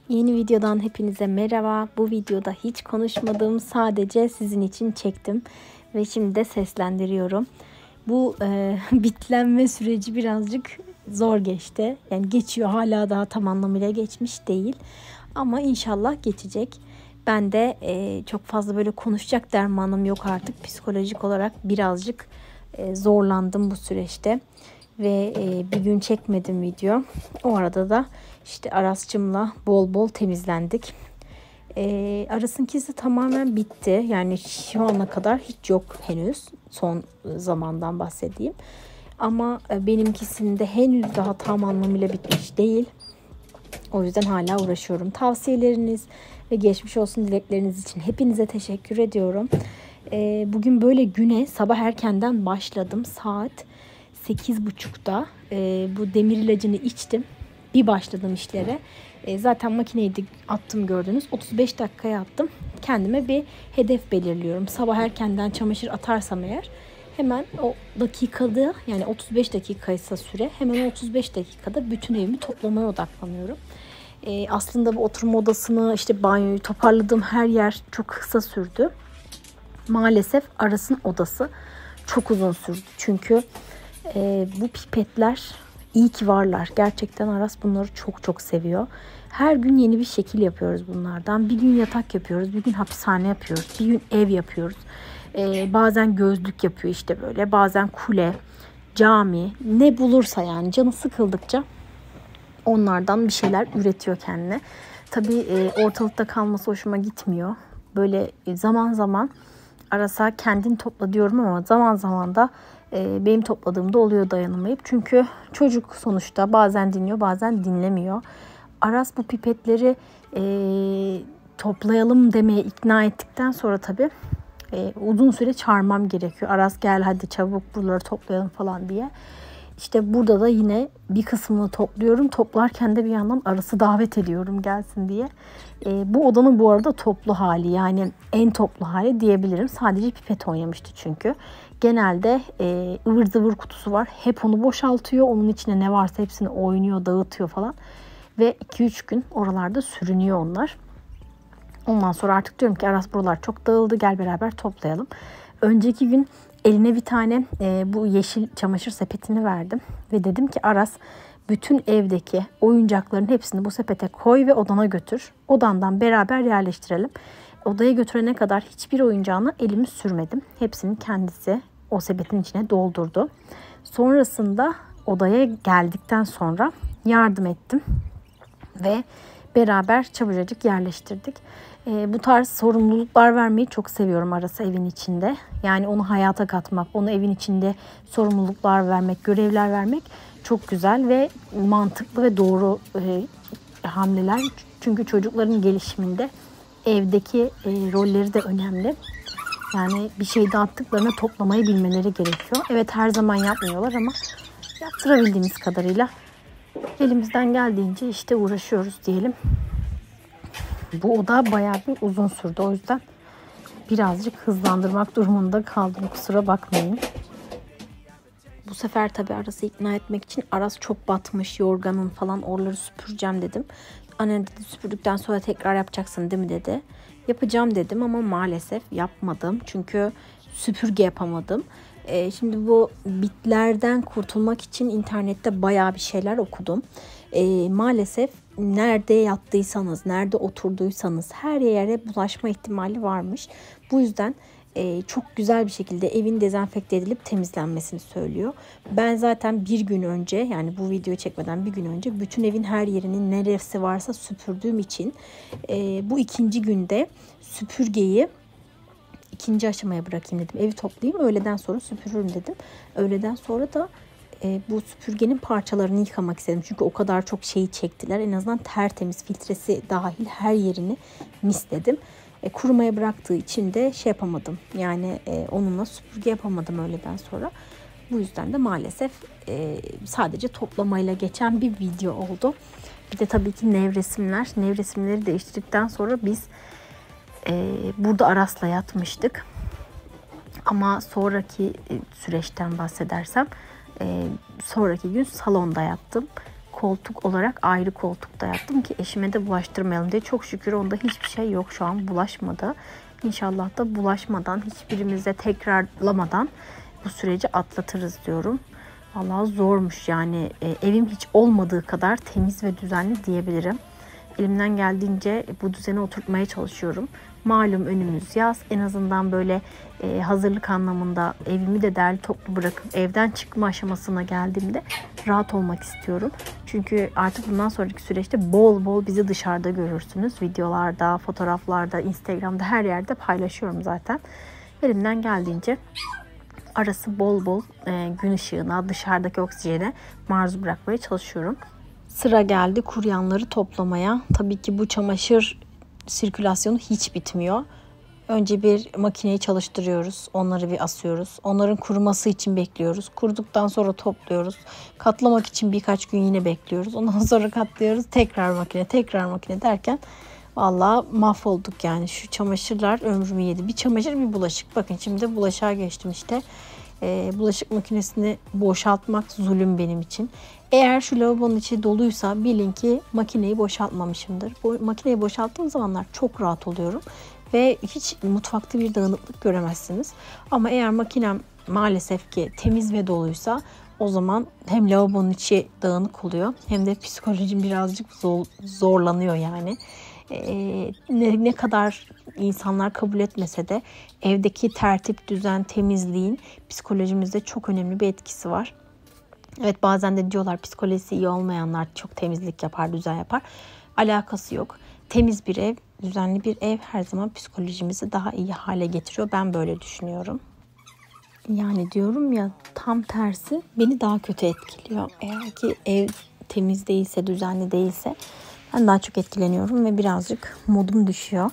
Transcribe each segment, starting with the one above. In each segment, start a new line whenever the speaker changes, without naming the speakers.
Yeni videodan hepinize merhaba. Bu videoda hiç konuşmadım. Sadece sizin için çektim. Ve şimdi de seslendiriyorum. Bu bitlenme süreci birazcık zor geçti. Yani geçiyor, hala daha tam anlamıyla geçmiş değil. Ama inşallah geçecek. Ben de çok fazla böyle konuşacak dermanım yok artık. Psikolojik olarak birazcık zorlandım bu süreçte. Ve bir gün çekmedim video. O arada da işte Aras'cığımla bol bol temizlendik. Aras'ınkisi tamamen bitti. Yani şu ana kadar hiç yok henüz. Son zamandan bahsedeyim. Ama benimkisinde henüz daha tam anlamıyla bitmiş değil. O yüzden hala uğraşıyorum. Tavsiyeleriniz ve geçmiş olsun dilekleriniz için hepinize teşekkür ediyorum. Bugün böyle güne sabah erkenden başladım. Saat 8.30'da bu demir ilacını içtim. Bir başladım işlere. Zaten makineyi de attım, gördünüz. 35 dakikaya attım. Kendime bir hedef belirliyorum. Sabah erkenden çamaşır atarsam eğer hemen o dakikada, yani 35 dakikaysa süre, hemen 35 dakikada bütün evimi toplamaya odaklanıyorum. Aslında bu oturma odasını, işte banyoyu toparladığım her yer çok kısa sürdü. Maalesef Aras'ın odası çok uzun sürdü. Çünkü bu pipetler iyi ki varlar. Gerçekten Aras bunları çok çok seviyor. Her gün yeni bir şekil yapıyoruz bunlardan. Bir gün yatak yapıyoruz, bir gün hapishane yapıyoruz, bir gün ev yapıyoruz. Bazen gözlük yapıyor işte böyle, bazen kule, cami, ne bulursa yani canı sıkıldıkça onlardan bir şeyler üretiyor kendine. Tabii ortalıkta kalması hoşuma gitmiyor. Böyle zaman zaman Aras'a kendin topla diyorum ama zaman zaman da benim topladığımda oluyor dayanamayıp. Çünkü çocuk sonuçta bazen dinliyor, bazen dinlemiyor. Aras bu pipetleri toplayalım demeye ikna ettikten sonra tabii uzun süre çağırmam gerekiyor. Aras gel hadi çabuk buraları toplayalım falan diye. İşte burada da yine bir kısmını topluyorum. Toplarken de bir yandan Aras'ı davet ediyorum gelsin diye. Bu odanın bu arada toplu hali, yani en toplu hali diyebilirim. Sadece pipet oynamıştı çünkü. Genelde ıvır zıvır kutusu var. Hep onu boşaltıyor. Onun içine ne varsa hepsini oynuyor, dağıtıyor falan. Ve 2-3 gün oralarda sürünüyor onlar. Ondan sonra artık diyorum ki Aras buralar çok dağıldı, gel beraber toplayalım. Önceki gün eline bir tane bu yeşil çamaşır sepetini verdim. Ve dedim ki Aras, bütün evdeki oyuncakların hepsini bu sepete koy ve odana götür. Odandan beraber yerleştirelim. Odaya götürene kadar hiçbir oyuncağına elimi sürmedim. Hepsini kendisi o sepetin içine doldurdu. Sonrasında odaya geldikten sonra yardım ettim. Ve beraber çabucacık yerleştirdik. Bu tarz sorumluluklar vermeyi çok seviyorum Aras'a evin içinde. Yani onu hayata katmak, onu evin içinde sorumluluklar vermek, görevler vermek çok güzel ve mantıklı ve doğru hamleler. Çünkü çocukların gelişiminde evdeki rolleri de önemli. Yani bir şey dağıttıklarına toplamayı bilmeleri gerekiyor. Evet, her zaman yapmıyorlar ama yaptırabildiğimiz kadarıyla elimizden geldiğince işte uğraşıyoruz diyelim. Bu oda bayağı bir uzun sürdü. O yüzden birazcık hızlandırmak durumunda kaldım. Kusura bakmayın. Bu sefer tabii Aras'ı ikna etmek için, Aras çok batmış yorganın falan, oraları süpüreceğim dedim. Anne dedi, süpürdükten sonra tekrar yapacaksın değil mi dedi. Yapacağım dedim ama maalesef yapmadım. Çünkü süpürge yapamadım. Şimdi bu bitlerden kurtulmak için internette bayağı bir şeyler okudum. Maalesef nerede yattıysanız, nerede oturduysanız her yere bulaşma ihtimali varmış. Bu yüzden çok güzel bir şekilde evin dezenfekte edilip temizlenmesini söylüyor. Ben zaten bir gün önce, yani bu videoyu çekmeden bir gün önce bütün evin her yerinin neresi varsa süpürdüğüm için bu ikinci günde süpürgeyi ikinci aşamaya bırakayım dedim. Evi toplayayım, öğleden sonra süpürürüm dedim. Öğleden sonra da bu süpürgenin parçalarını yıkamak istedim. Çünkü o kadar çok şeyi çektiler. En azından tertemiz, filtresi dahil her yerini misledim. Kurumaya bıraktığı için de şey yapamadım. Yani onunla süpürge yapamadım öğleden sonra. Bu yüzden de maalesef sadece toplamayla geçen bir video oldu. Bir de tabii ki nevresimler. Nevresimleri değiştirdikten sonra biz burada Aras'la yatmıştık. Ama sonraki süreçten bahsedersem sonraki gün salonda yattım. koltuk olarak ayrı koltukta yattım ki eşime de bulaştırmayalım diye. Çok şükür onda hiçbir şey yok, şu an bulaşmadı. İnşallah da bulaşmadan, hiçbirimize tekrarlamadan bu süreci atlatırız diyorum. Vallahi zormuş yani, evim hiç olmadığı kadar temiz ve düzenli diyebilirim. Elimden geldiğince bu düzeni oturtmaya çalışıyorum. Malum önümüz yaz. En azından böyle hazırlık anlamında evimi de derli toplu bırakıp evden çıkma aşamasına geldiğimde rahat olmak istiyorum. Çünkü artık bundan sonraki süreçte bol bol bizi dışarıda görürsünüz. Videolarda, fotoğraflarda, Instagram'da, her yerde paylaşıyorum zaten. Elimden geldiğince arası bol bol gün ışığına, dışarıdaki oksijene maruz bırakmaya çalışıyorum. Sıra geldi kuruyanları toplamaya. Tabii ki bu çamaşır sirkülasyonu hiç bitmiyor. Önce bir makineyi çalıştırıyoruz. Onları bir asıyoruz. Onların kuruması için bekliyoruz. Kuruduktan sonra topluyoruz. Katlamak için birkaç gün yine bekliyoruz. Ondan sonra katlıyoruz. Tekrar makine derken vallahi mahvolduk yani. Şu çamaşırlar ömrümü yedi. Bir çamaşır, bir bulaşık. Bakın şimdi bulaşığa geçtim işte. Bulaşık makinesini boşaltmak zulüm benim için. Eğer şu lavabonun içi doluysa bilin ki makineyi boşaltmamışımdır. Bu makineyi boşalttığım zamanlar çok rahat oluyorum ve hiç mutfakta bir dağınıklık göremezsiniz. Ama eğer makinem maalesef ki temiz ve doluysa o zaman hem lavabonun içi dağınık oluyor hem de psikolojim birazcık zorlanıyor yani. Ne kadar insanlar kabul etmese de evdeki tertip, düzen, temizliğin psikolojimizde çok önemli bir etkisi var. Evet, bazen de diyorlar psikolojisi iyi olmayanlar çok temizlik yapar, düzen yapar. Alakası yok. Temiz bir ev, düzenli bir ev her zaman psikolojimizi daha iyi hale getiriyor. Ben böyle düşünüyorum. Yani diyorum ya, tam tersi beni daha kötü etkiliyor. Eğer ki ev temiz değilse, düzenli değilse ben daha çok etkileniyorum ve birazcık modum düşüyor.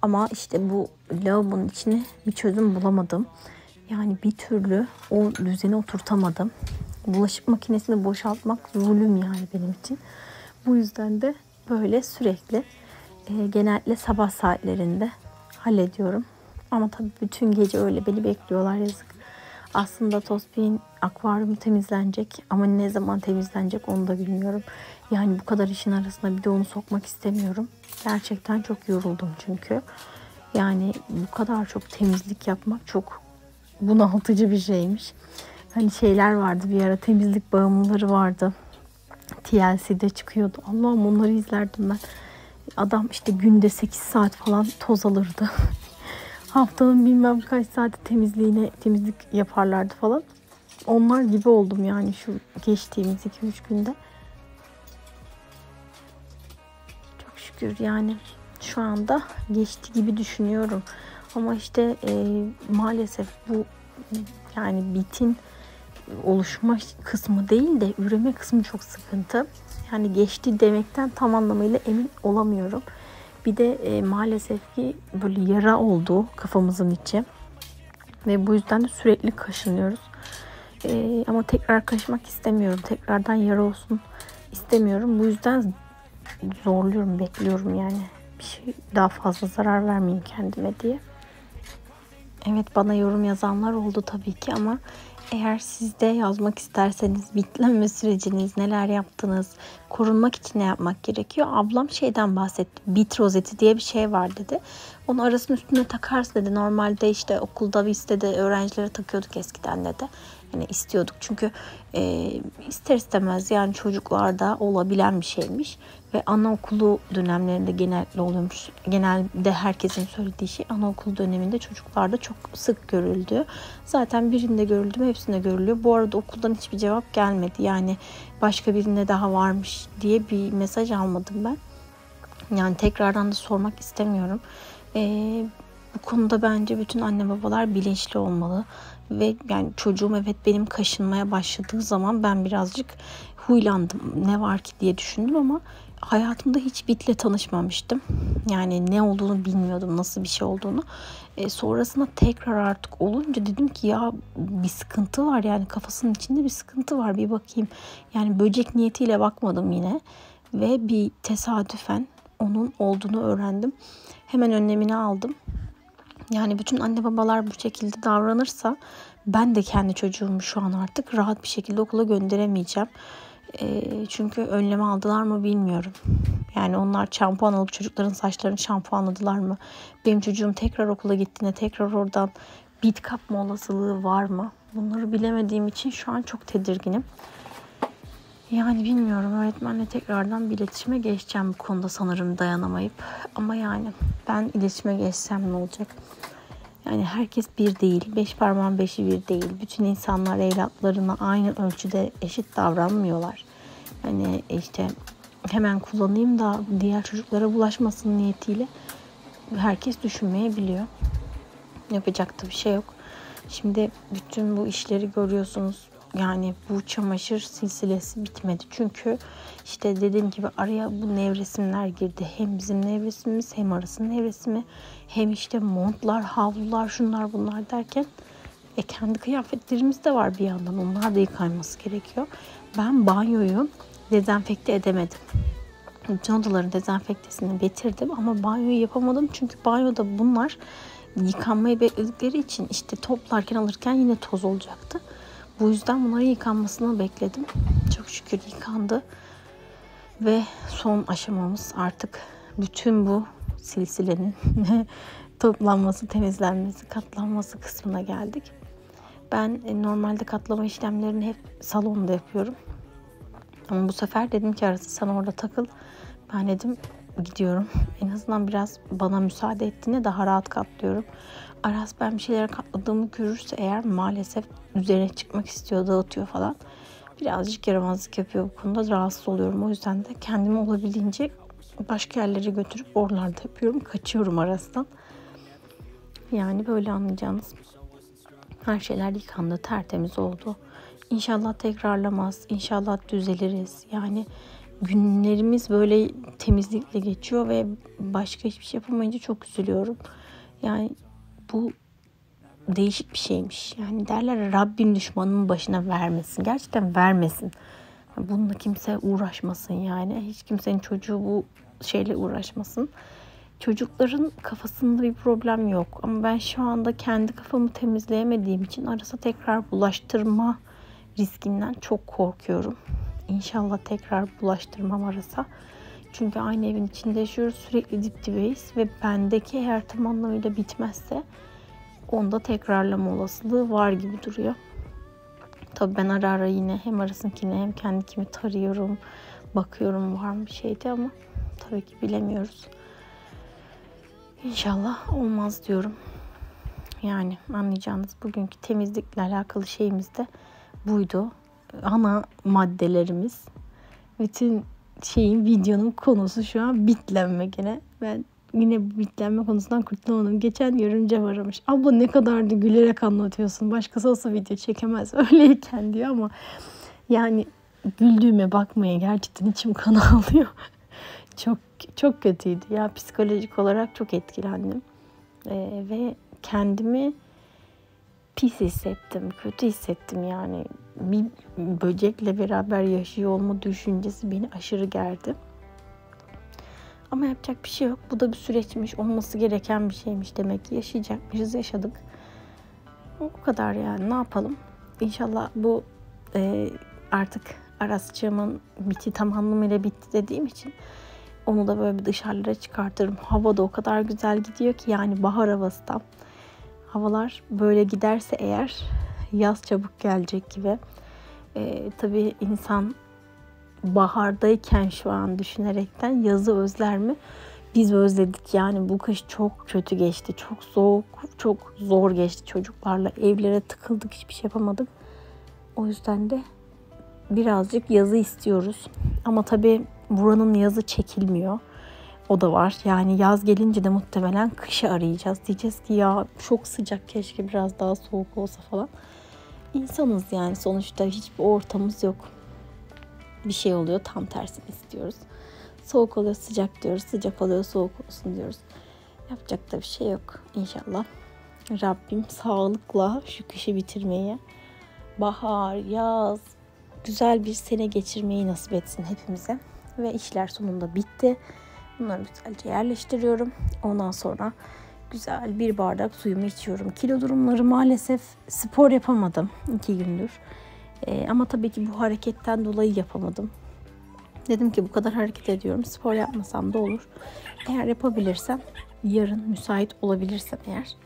Ama işte bu lavabonun içine bir çözüm bulamadım. Yani bir türlü o düzeni oturtamadım. Bulaşık makinesini boşaltmak zulüm yani benim için. Bu yüzden de böyle sürekli genellikle sabah saatlerinde hallediyorum. Ama tabii bütün gece öyle beni bekliyorlar, yazık. Aslında Tospik'in akvaryumu temizlenecek ama ne zaman temizlenecek onu da bilmiyorum. Yani bu kadar işin arasına bir de onu sokmak istemiyorum. Gerçekten çok yoruldum çünkü. Yani bu kadar çok temizlik yapmak çok bunaltıcı bir şeymiş. Hani şeyler vardı bir ara, temizlik bağımlıları vardı. TLC'de çıkıyordu. Allah'ım, onları izlerdim ben. Adam işte günde 8 saat falan toz alırdı. Haftanın bilmem kaç saati temizlik yaparlardı falan. Onlar gibi oldum yani şu geçtiğimiz 2-3 günde. Çok şükür yani şu anda geçti gibi düşünüyorum. Ama işte maalesef bu yani bitin oluşma kısmı değil de üreme kısmı çok sıkıntı. Yani geçti demekten tam anlamıyla emin olamıyorum. Bir de maalesef ki böyle yara oldu kafamızın içi. Ve bu yüzden de sürekli kaşınıyoruz. Ama tekrar kaşımak istemiyorum. Tekrardan yara olsun istemiyorum. Bu yüzden zorluyorum, bekliyorum yani. Bir şey daha fazla zarar vermeyeyim kendime diye. Evet, bana yorum yazanlar oldu tabii ki ama eğer siz de yazmak isterseniz bitlenme süreciniz, neler yaptınız, korunmak için ne yapmak gerekiyor? Ablam şeyden bahsetti. Bit rozeti diye bir şey var dedi. Onu arasının üstüne takarsın dedi. Normalde işte okulda, listede öğrencilere takıyorduk eskiden dedi. Yani istiyorduk çünkü ister istemez yani çocuklarda olabilen bir şeymiş. Ve anaokulu dönemlerinde genellikle oluyormuş. Genelde herkesin söylediği şey anaokulu döneminde çocuklarda çok sık görüldü. Zaten birinde görüldü mü hepsinde görülüyor. Bu arada okuldan hiçbir cevap gelmedi. Yani başka birinde daha varmış diye bir mesaj almadım ben. Yani tekrardan da sormak istemiyorum. Bu konuda bence bütün anne babalar bilinçli olmalı. Ve yani çocuğum evet benim kaşınmaya başladığı zaman ben birazcık huylandım. Ne var ki diye düşündüm ama hayatımda hiç bitle tanışmamıştım. Yani ne olduğunu bilmiyordum, nasıl bir şey olduğunu. Sonrasında tekrar artık olunca dedim ki ya bir sıkıntı var, yani kafasının içinde bir sıkıntı var, bir bakayım. Yani böcek niyetiyle bakmadım yine ve bir tesadüfen onun olduğunu öğrendim. Hemen önlemini aldım. Yani bütün anne babalar bu şekilde davranırsa ben de kendi çocuğumu şu an artık rahat bir şekilde okula gönderemeyeceğim. Çünkü önlemi aldılar mı bilmiyorum. Yani onlar şampuan alıp çocukların saçlarını şampuanladılar mı? Benim çocuğum tekrar okula gittiğinde tekrar oradan bit kapma olasılığı var mı? Bunları bilemediğim için şu an çok tedirginim. Yani bilmiyorum, öğretmenle tekrardan bir iletişime geçeceğim bu konuda sanırım dayanamayıp. Ama yani ben iletişime geçsem ne olacak? Yani herkes bir değil. 5 parmağın 5'i bir değil. Bütün insanlar evlatlarına aynı ölçüde eşit davranmıyorlar. Yani işte hemen kullanayım da diğer çocuklara bulaşmasın niyetiyle herkes düşünmeyebiliyor. Yapacak da bir şey yok. Şimdi bütün bu işleri görüyorsunuz. Yani bu çamaşır silsilesi bitmedi. Çünkü işte dediğim gibi araya bu nevresimler girdi. Hem bizim nevresimimiz hem Aras'ın nevresimi. Hem işte montlar, havlular, şunlar bunlar derken kendi kıyafetlerimiz de var bir yandan. Onlar da yıkanması gerekiyor. Ben banyoyu dezenfekte edemedim. Bütün odaların dezenfektesini bitirdim ama banyoyu yapamadım. Çünkü banyoda bunlar yıkanmayı bekledikleri için işte toplarken alırken yine toz olacaktı. Bu yüzden bunların yıkanmasını bekledim. Çok şükür yıkandı. Ve son aşamamız artık bütün bu silsilenin toplanması, temizlenmesi, katlanması kısmına geldik. Ben normalde katlama işlemlerini hep salonda yapıyorum. Ama bu sefer dedim ki Arası sen orada takıl. Ben dedim gidiyorum. En azından biraz bana müsaade ettiğinde daha rahat katlıyorum. Aras ben bir şeyler katladığımı görürse eğer maalesef üzerine çıkmak istiyor, dağıtıyor falan. Birazcık yaramazlık yapıyor bu konuda. Rahatsız oluyorum. O yüzden de kendimi olabildiğince başka yerlere götürüp oralarda yapıyorum. Kaçıyorum Aras'tan. Yani böyle anlayacağınız. Her şeyler yıkandı, tertemiz oldu. İnşallah tekrarlamaz. İnşallah düzeliriz. Yani günlerimiz böyle temizlikle geçiyor ve başka hiçbir şey yapamayınca çok üzülüyorum. Yani bu değişik bir şeymiş. Yani derler Rabbim düşmanının başına vermesin. Gerçekten vermesin. Bununla kimse uğraşmasın yani. Hiç kimsenin çocuğu bu şeyle uğraşmasın. Çocukların kafasında bir problem yok. Ama ben şu anda kendi kafamı temizleyemediğim için Aras'a tekrar bulaştırma riskinden çok korkuyorum. İnşallah tekrar bulaştırmam Aras'a. Çünkü aynı evin içinde yaşıyoruz. Sürekli dip dibeyiz ve bendeki eğer tam anlamıyla bitmezse onda tekrarlama olasılığı var gibi duruyor. Tabii ben ara ara yine hem Aras'ınkini hem kendikimi tarıyorum. Bakıyorum var mı bir şeydi ama tabii ki bilemiyoruz. İnşallah olmaz diyorum. Yani anlayacağınız bugünkü temizlikle alakalı şeyimiz de buydu. Ana maddelerimiz. Bütün videonun konusu şu an bitlenme gene. Ben yine bu bitlenme konusundan kurtulamadım. Geçen görümcem aramış. Abla ne kadar da gülerek anlatıyorsun. Başkası olsa video çekemez öyleyken diyor ama yani güldüğüme bakmaya gerçekten içim kan ağlıyor. Çok çok kötüydü ya, psikolojik olarak çok etkilendim. Ve kendimi pis hissettim, kötü hissettim yani. Bir böcekle beraber yaşıyor olma düşüncesi beni aşırı gerdi. Ama yapacak bir şey yok. Bu da bir süreçmiş, olması gereken bir şeymiş demek ki. Yaşayacakmışız, yaşadık. O kadar yani, ne yapalım. İnşallah bu artık Aras'cığımın tam anlamıyla bitti dediğim için onu da böyle bir dışarılara çıkartırım. Hava da o kadar güzel gidiyor ki yani bahar havası tam. Havalar böyle giderse eğer yaz çabuk gelecek gibi. Tabii insan bahardayken şu an düşünerekten yazı özler mi? Biz özledik yani, bu kış çok kötü geçti. Çok soğuk, çok zor geçti çocuklarla. Evlere tıkıldık, hiçbir şey yapamadık. O yüzden de birazcık yazı istiyoruz. Ama tabii buranın yazı çekilmiyor. O da var. Yani yaz gelince de muhtemelen kışı arayacağız. Diyeceğiz ki ya çok sıcak, keşke biraz daha soğuk olsa falan. İnsanız yani sonuçta, hiçbir ortamımız yok. Bir şey oluyor, tam tersini istiyoruz. Soğuk oluyor, sıcak diyoruz. Sıcak oluyor, soğuk olsun diyoruz. Yapacak da bir şey yok. İnşallah Rabbim sağlıkla şu kışı bitirmeyi, bahar, yaz, güzel bir sene geçirmeyi nasip etsin hepimize. Ve işler sonunda bitti. Bunları güzelce yerleştiriyorum. Ondan sonra güzel bir bardak suyumu içiyorum. Kilo durumları maalesef, spor yapamadım 2 gündür. Ama tabii ki bu hareketten dolayı yapamadım. Dedim ki bu kadar hareket ediyorum. Spor yapmasam da olur. Eğer yapabilirsem, yarın müsait olabilirsem eğer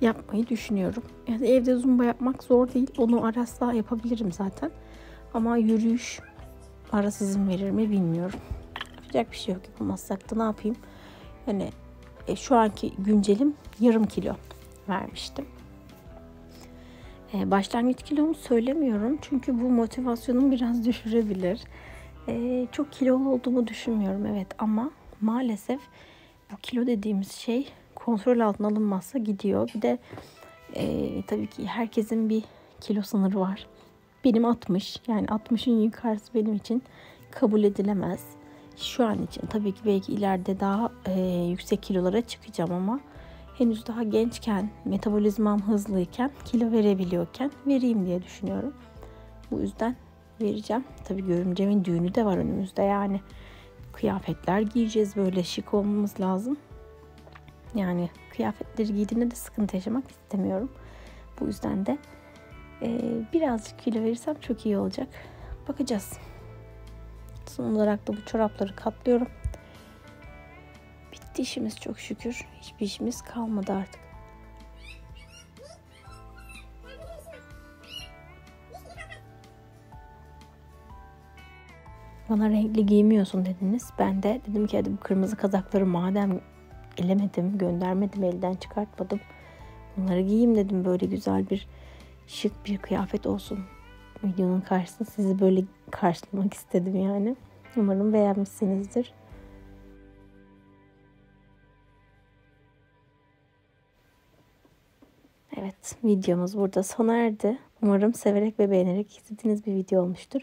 yapmayı düşünüyorum. Yani evde zumba yapmak zor değil. Onu Aras'la yapabilirim zaten. Ama yürüyüş Aras izin verir mi bilmiyorum. Yapacak bir şey yok. Yapamazsak da ne yapayım? Hani şu anki güncelim yarım kilo vermiştim. Başlangıç kilomu söylemiyorum. Çünkü bu motivasyonumu biraz düşürebilir. Çok kilolu olduğumu düşünmüyorum, evet, ama maalesef bu kilo dediğimiz şey kontrol altına alınmazsa gidiyor. Bir de tabii ki herkesin bir kilo sınırı var. Benim 60, yani 60'ın yukarısı benim için kabul edilemez. Şu an için tabii ki belki ileride daha yüksek kilolara çıkacağım ama henüz daha gençken, metabolizmam hızlıyken, kilo verebiliyorken vereyim diye düşünüyorum. Bu yüzden vereceğim. Tabii görümcemin düğünü de var önümüzde, yani kıyafetler giyeceğiz, böyle şık olmamız lazım. Yani kıyafetleri giydiğimde de sıkıntı yaşamak istemiyorum. Bu yüzden de birazcık kilo verirsem çok iyi olacak. Bakacağız. Son olarak da bu çorapları katlıyorum. Bitti işimiz çok şükür. Hiçbir işimiz kalmadı artık. Bana renkli giymiyorsun dediniz. Ben de dedim ki hadi bu kırmızı kazakları madem elemedim, göndermedim, elden çıkartmadım, bunları giyeyim dedim. Böyle güzel bir şık bir kıyafet olsun. Videonun karşısında sizi böyle karşılamak istedim yani. Umarım beğenmişsinizdir. Evet, videomuz burada sona erdi. Umarım severek ve beğenerek izlediğiniz bir video olmuştur.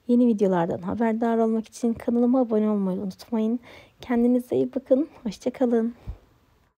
Yeni videolardan haberdar olmak için kanalıma abone olmayı unutmayın. Kendinize iyi bakın. Hoşça kalın.